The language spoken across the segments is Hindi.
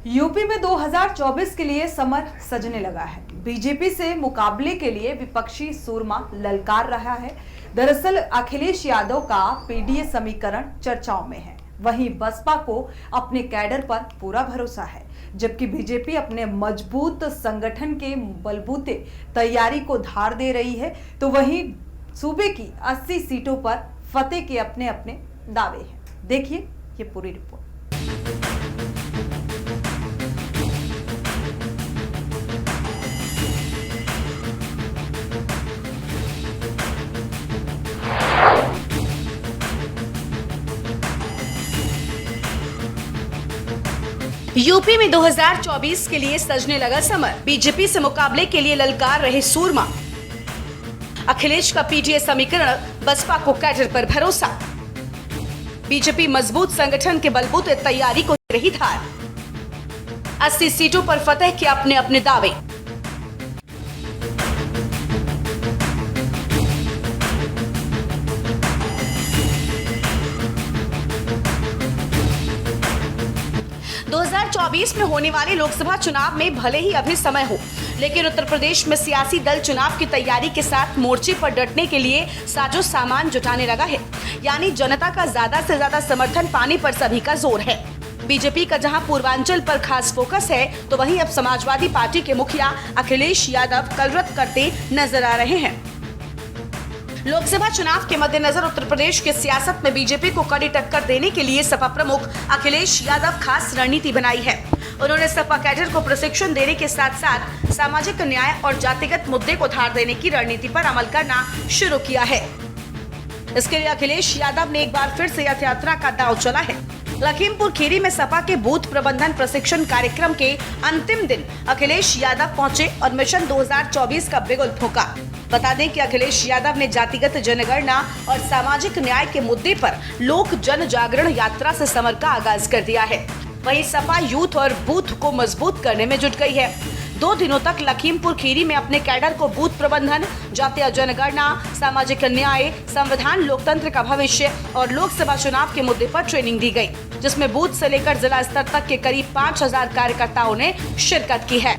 यूपी में 2024 के लिए समर सजने लगा है। बीजेपी से मुकाबले के लिए विपक्षी सूरमा ललकार रहा है। दरअसल अखिलेश यादव का पीडीए समीकरण चर्चाओं में है। वहीं बसपा को अपने कैडर पर पूरा भरोसा है, जबकि बीजेपी अपने मजबूत संगठन के बलबूते तैयारी को धार दे रही है। तो वहीं सूबे की 80 सीटों पर फतेह के अपने अपने दावे हैं। देखिए ये पूरी रिपोर्ट। यूपी में 2024 के लिए सजने लगा समर। बीजेपी से मुकाबले के लिए ललकार रहे सूरमा। अखिलेश का पीडीए समीकरण, बसपा को कैडर पर भरोसा। बीजेपी मजबूत संगठन के बलबूते तैयारी को दे रही धार। 80 सीटों पर फतेह के अपने अपने दावे। दो 2024 में होने वाले लोकसभा चुनाव में भले ही अभी समय हो, लेकिन उत्तर प्रदेश में सियासी दल चुनाव की तैयारी के साथ मोर्चे पर डटने के लिए साजो सामान जुटाने लगा है। यानी जनता का ज्यादा से ज्यादा समर्थन पाने पर सभी का जोर है। बीजेपी का जहां पूर्वांचल पर खास फोकस है, तो वहीं अब समाजवादी पार्टी के मुखिया अखिलेश यादव कलरत करते नजर आ रहे हैं। लोकसभा चुनाव के मद्देनजर उत्तर प्रदेश की सियासत में बीजेपी को कड़ी टक्कर देने के लिए सपा प्रमुख अखिलेश यादव खास रणनीति बनाई है। उन्होंने सपा कैडर को प्रशिक्षण देने के साथ साथ सामाजिक न्याय और जातिगत मुद्दे को धार देने की रणनीति पर अमल करना शुरू किया है। इसके लिए अखिलेश यादव ने एक बार फिर से रथ यात्रा का दांव चला है। लखीमपुर खीरी में सपा के बूथ प्रबंधन प्रशिक्षण कार्यक्रम के अंतिम दिन अखिलेश यादव पहुंचे और मिशन 2024 का बिगुल फूंका। बता दें कि अखिलेश यादव ने जातिगत जनगणना और सामाजिक न्याय के मुद्दे पर लोक जन जागरण यात्रा से समर का आगाज कर दिया है। वहीं सपा यूथ और बूथ को मजबूत करने में जुट गई है। 2 दिनों तक लखीमपुर खीरी में अपने कैडर को बूथ प्रबंधन, जातीय जनगणना, सामाजिक न्याय, संविधान, लोकतंत्र का भविष्य और लोकसभा चुनाव के मुद्दे पर ट्रेनिंग दी गई, जिसमें बूथ से लेकर जिला स्तर तक के करीब 5000 कार्यकर्ताओं ने शिरकत की है।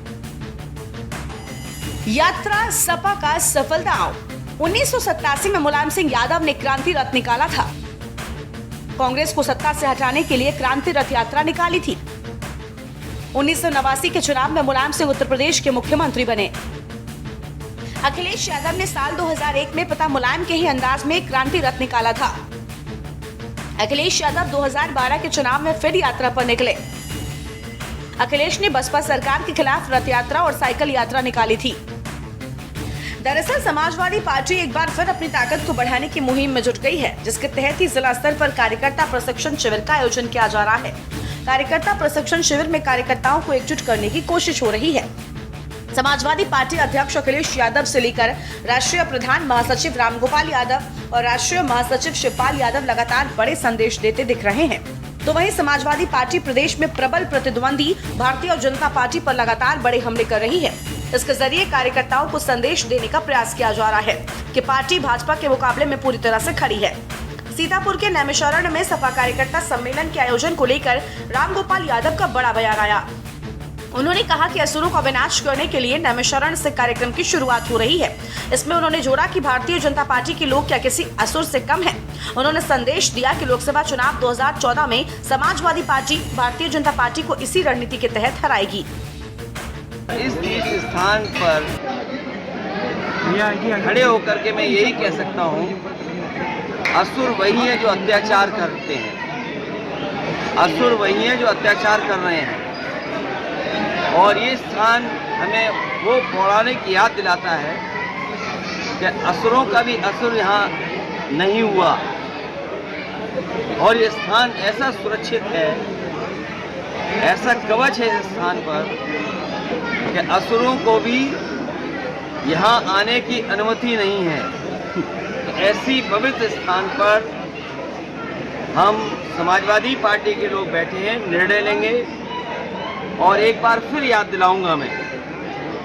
यात्रा सपा का सफल दांव। 1987 में मुलायम सिंह यादव ने क्रांति रथ निकाला था। कांग्रेस को सत्ता से हटाने के लिए क्रांति रथ यात्रा निकाली थी। 1989 के चुनाव में मुलायम सिंह उत्तर प्रदेश के मुख्यमंत्री बने। अखिलेश यादव ने साल 2001 में पिता मुलायम के ही अंदाज में क्रांति रथ निकाला था। अखिलेश यादव 2012 के चुनाव में फिर यात्रा पर निकले। अखिलेश ने बसपा सरकार के खिलाफ रथ यात्रा और साइकिल यात्रा निकाली थी। दरअसल समाजवादी पार्टी एक बार फिर अपनी ताकत को बढ़ाने की मुहिम में जुट गई है, जिसके तहत ही जिला स्तर पर कार्यकर्ता प्रशिक्षण शिविर का आयोजन किया जा रहा है। कार्यकर्ता प्रशिक्षण शिविर में कार्यकर्ताओं को एकजुट करने की कोशिश हो रही है। समाजवादी पार्टी अध्यक्ष अखिलेश यादव से लेकर राष्ट्रीय प्रधान महासचिव रामगोपाल यादव और राष्ट्रीय महासचिव शिवपाल यादव लगातार बड़े संदेश देते दिख रहे हैं। तो वहीं समाजवादी पार्टी प्रदेश में प्रबल प्रतिद्वंदी भारतीय जनता पार्टी पर लगातार बड़े हमले कर रही है। इसके जरिए कार्यकर्ताओं को संदेश देने का प्रयास किया जा रहा है कि पार्टी भाजपा के मुकाबले में पूरी तरह से खड़ी है। सीतापुर के नैमिषारण्य में सपा कार्यकर्ता सम्मेलन के आयोजन को लेकर रामगोपाल यादव का बड़ा बयान आया। उन्होंने कहा कि असुरों का विनाश करने के लिए नैमिषारण्य से कार्यक्रम की शुरुआत हो रही है। इसमें उन्होंने जोड़ा कि भारतीय जनता पार्टी के लोग क्या किसी असुर से कम हैं। उन्होंने संदेश दिया कि लोकसभा चुनाव 2014 में समाजवादी पार्टी भारतीय जनता पार्टी को इसी रणनीति के तहत हराएगी। इस स्थान पर खड़े होकर के मैं यही कह सकता हूँ, असुर वही है जो अत्याचार करते हैं, असुर वही है जो अत्याचार कर रहे हैं। और ये स्थान हमें वो पौराणिक याद दिलाता है कि असुरों का भी असुर यहाँ नहीं हुआ। और ये स्थान ऐसा सुरक्षित है, ऐसा कवच है इस स्थान पर कि असुरों को भी यहाँ आने की अनुमति नहीं है। तो ऐसी पवित्र स्थान पर हम समाजवादी पार्टी के लोग बैठे हैं, निर्णय लेंगे। और एक बार फिर याद दिलाऊंगा मैं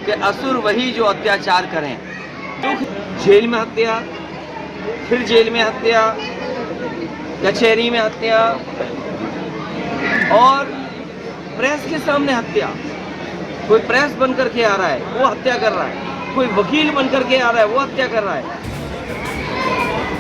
कि असुर वही जो अत्याचार करें। दुख, जेल में हत्या, फिर जेल में हत्या, कचहरी में हत्या और प्रेस के सामने हत्या, कोई प्रेस बन करके आ रहा है वो हत्या कर रहा है, कोई वकील बन करके आ रहा है वो हत्या कर रहा है।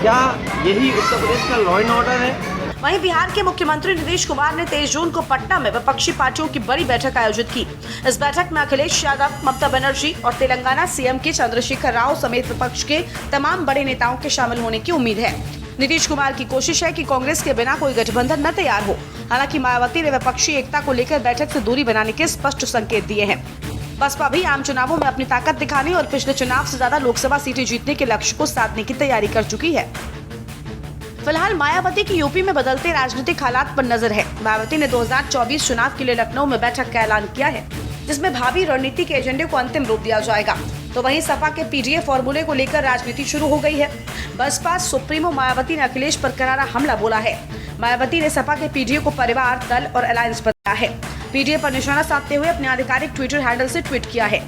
क्या यही उत्तर प्रदेश का लॉ एंड ऑर्डर है? वहीं बिहार के मुख्यमंत्री नीतीश कुमार ने 23 जून को पटना में विपक्षी पार्टियों की बड़ी बैठक आयोजित की। इस बैठक में अखिलेश यादव, ममता बनर्जी और तेलंगाना सीएम के चंद्रशेखर राव समेत विपक्ष के तमाम बड़े नेताओं के शामिल होने की उम्मीद है। नीतीश कुमार की कोशिश है कि कांग्रेस के बिना कोई गठबंधन न तैयार हो। हालांकि मायावती ने विपक्षी एकता को लेकर बैठक से दूरी बनाने के स्पष्ट संकेत दिए हैं। बसपा भी आम चुनावों में अपनी ताकत दिखाने और पिछले चुनाव से ज्यादा लोकसभा सीटें जीतने के लक्ष्य को साधने की तैयारी कर चुकी है। फिलहाल मायावती की यूपी में बदलते राजनीतिक हालात पर नजर है। मायावती ने 2024 चुनाव के लिए लखनऊ में बैठक का ऐलान किया है, जिसमें भावी रणनीति के एजेंडे को अंतिम रूप दिया जाएगा। तो वहीं सपा के पीडीए फॉर्मूले को लेकर राजनीति शुरू हो गई है। बसपा सुप्रीमो मायावती ने अखिलेश पर करारा हमला बोला है। मायावती ने सपा के पीडीए को परिवार, दल और अलायंस बताया है। पीडीए पर निशाना साधते हुए अपने आधिकारिक ट्विटर हैंडल से ट्वीट किया है।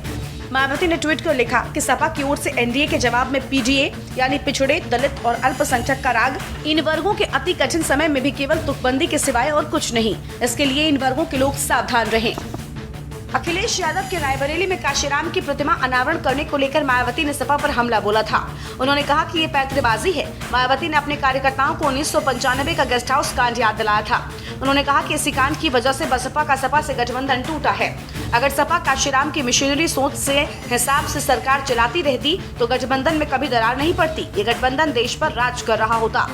मायावती ने ट्वीट कर लिखा कि सपा की ओर से एनडीए के जवाब में पीडीए यानी पिछड़े, दलित और अल्पसंख्यक का राग, इन वर्गों के अति कठिन समय में भी केवल तुकबंदी के सिवाय और कुछ नहीं। इसके लिए इन वर्गों के लोग सावधान रहें। अखिलेश यादव के रायबरेली में काशीराम की प्रतिमा अनावरण करने को लेकर मायावती ने सपा पर हमला बोला था। उन्होंने कहा कि ये पैंतरेबाजी है। मायावती ने अपने कार्यकर्ताओं को 1995 का गेस्ट हाउस कांड याद दिलाया था। उन्होंने कहा कि इसी कांड की वजह से बसपा का सपा से गठबंधन टूटा है। अगर सपा काशीराम की मिशनरी सोच से हिसाब से सरकार चलाती रहती तो गठबंधन में कभी दरार नहीं पड़ती। ये गठबंधन देश पर राज कर रहा होता।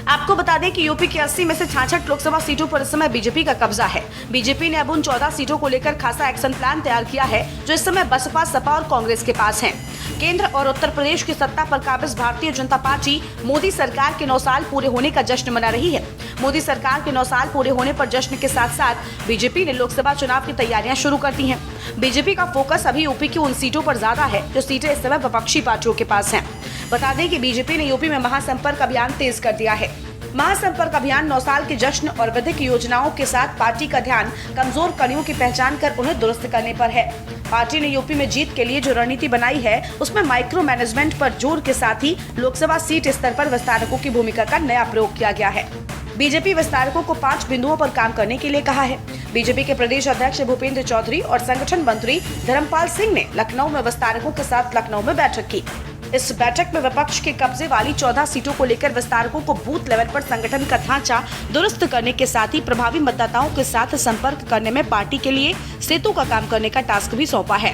आपको बता दें कि यूपी की 80 में से 66 लोकसभा सीटों पर इस समय बीजेपी का कब्जा है। बीजेपी ने अब उन 14 सीटों को लेकर खासा एक्शन प्लान तैयार किया है, जो इस समय बसपा, सपा और कांग्रेस के पास है। केंद्र और उत्तर प्रदेश की सत्ता पर काबिज भारतीय जनता पार्टी मोदी सरकार के 9 साल पूरे होने का जश्न मना रही है। मोदी सरकार के 9 साल पूरे होने पर जश्न के साथ साथ बीजेपी ने लोकसभा चुनाव की तैयारियां शुरू कर दी हैं। बीजेपी का फोकस अभी यूपी की उन सीटों पर ज्यादा है जो सीटें इस समय विपक्षी पार्टियों के पास हैं। बता दें कि बीजेपी ने यूपी में महासंपर्क अभियान तेज कर दिया है। महासंपर्क अभियान 9 साल के जश्न और विधिक योजनाओं के साथ पार्टी का ध्यान कमजोर कड़ियों की पहचान कर उन्हें दुरुस्त करने पर है। पार्टी ने यूपी में जीत के लिए जो रणनीति बनाई है, उसमें माइक्रो मैनेजमेंट पर जोर के साथ ही लोकसभा सीट स्तर पर विस्तारकों की भूमिका का नया प्रयोग किया गया है। बीजेपी विस्तारकों को 5 बिंदुओं पर काम करने के लिए कहा है। बीजेपी के प्रदेश अध्यक्ष भूपेंद्र चौधरी और संगठन मंत्री धर्मपाल सिंह ने लखनऊ में विस्तारकों के साथ लखनऊ में बैठक की। इस बैठक में विपक्ष के कब्जे वाली 14 सीटों को लेकर विस्तारकों को बूथ लेवल पर संगठन का ढांचा दुरुस्त करने के साथ ही प्रभावी मतदाताओं के साथ संपर्क करने में पार्टी के लिए सेतु का काम करने का टास्क भी सौंपा है।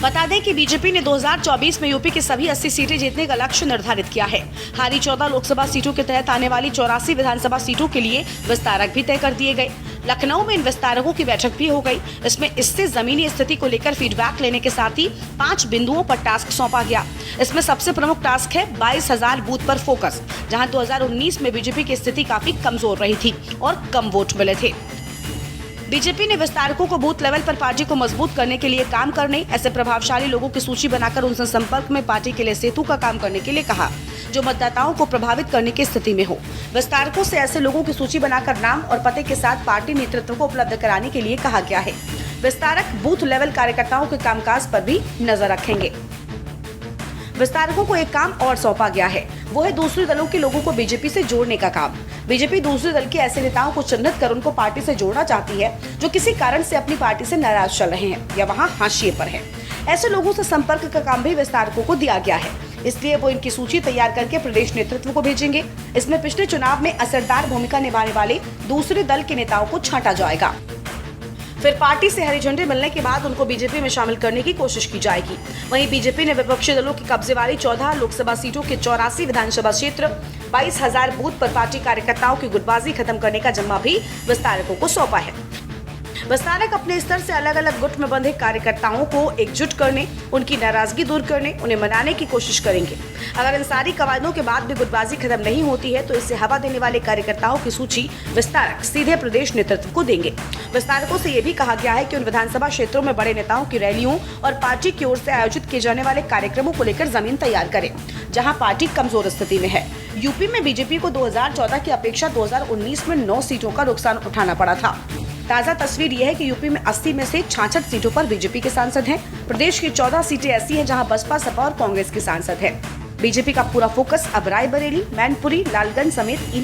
बता दें कि बीजेपी ने 2024 में यूपी की सभी 80 सीटें जीतने का लक्ष्य निर्धारित किया है। हारी 14 लोकसभा सीटों के तहत आने वाली 84 विधानसभा सीटों के लिए विस्तारक भी तय कर दिए गए। लखनऊ में इन विस्तारकों की बैठक भी हो गई। इसमें इससे जमीनी स्थिति को लेकर फीडबैक लेने के साथ ही 5 बिंदुओं पर टास्क सौंपा गया। इसमें सबसे प्रमुख टास्क है 22,000 बूथ पर फोकस, जहां 2019 में बीजेपी की स्थिति काफी कमजोर रही थी और कम वोट मिले थे। बीजेपी ने विस्तारकों को बूथ लेवल पर पार्टी को मजबूत करने के लिए काम करने, ऐसे प्रभावशाली लोगों की सूची बनाकर उनसे संपर्क में पार्टी के लिए सेतु का काम करने के लिए कहा, जो मतदाताओं को प्रभावित करने की स्थिति में हो। विस्तारकों से ऐसे लोगों की सूची बनाकर नाम और पते के साथ पार्टी नेतृत्व को उपलब्ध कराने के लिए कहा गया है। विस्तारक बूथ लेवल कार्यकर्ताओं के कामकाज पर भी नजर रखेंगे। विस्तारकों को एक काम और सौंपा गया है, वो है दूसरे दलों के लोगों को बीजेपी से जोड़ने का काम। बीजेपी दूसरे दल के ऐसे नेताओं को चिन्हित कर उनको पार्टी से जोड़ना चाहती है जो किसी कारण से अपनी पार्टी से नाराज चल रहे हैं या वहां हाशिए पर हैं। ऐसे लोगों से संपर्क का काम भी विस्तारकों को दिया गया है, इसलिए वो इनकी सूची तैयार करके प्रदेश नेतृत्व को भेजेंगे। इसमें पिछले चुनाव में असरदार भूमिका निभाने वाले दूसरे दल के नेताओं को छांटा जाएगा। फिर पार्टी से हरी झंडी मिलने के बाद उनको बीजेपी में शामिल करने की कोशिश की जाएगी। वहीं बीजेपी ने विपक्षी दलों की कब्जे वाली 14 लोकसभा सीटों के 84 विधानसभा क्षेत्र, 22,000 बूथ पर पार्टी कार्यकर्ताओं की गुटबाजी खत्म करने का जिम्मा भी विस्तारकों को सौंपा है। विस्तारक अपने स्तर से अलग अलग गुट में बंधे कार्यकर्ताओं को एकजुट करने, उनकी नाराजगी दूर करने, उन्हें मनाने की कोशिश करेंगे। अगर इन सारी कवायदों के बाद भी गुटबाजी खत्म नहीं होती है तो इससे हवा देने वाले कार्यकर्ताओं की सूची विस्तारक सीधे प्रदेश नेतृत्व को देंगे। विस्तारकों से यह भी कहा गया है कि उन विधानसभा क्षेत्रों में बड़े नेताओं की रैलियों और पार्टी की ओर से आयोजित किए जाने वाले कार्यक्रमों को लेकर जमीन तैयार करें, जहां पार्टी कमजोर स्थिति में है। यूपी में बीजेपी को 2014 की अपेक्षा 2019 में 9 सीटों का नुकसान उठाना पड़ा था। ताजा तस्वीर यह है कि यूपी में 80 में से 66 सीटों पर बीजेपी के सांसद हैं। प्रदेश की 14 सीटें ऐसी हैं जहां बसपा, सपा और कांग्रेस के सांसद हैं। बीजेपी का पूरा फोकस अब रायबरेली, मैनपुरी, लालगंज समेत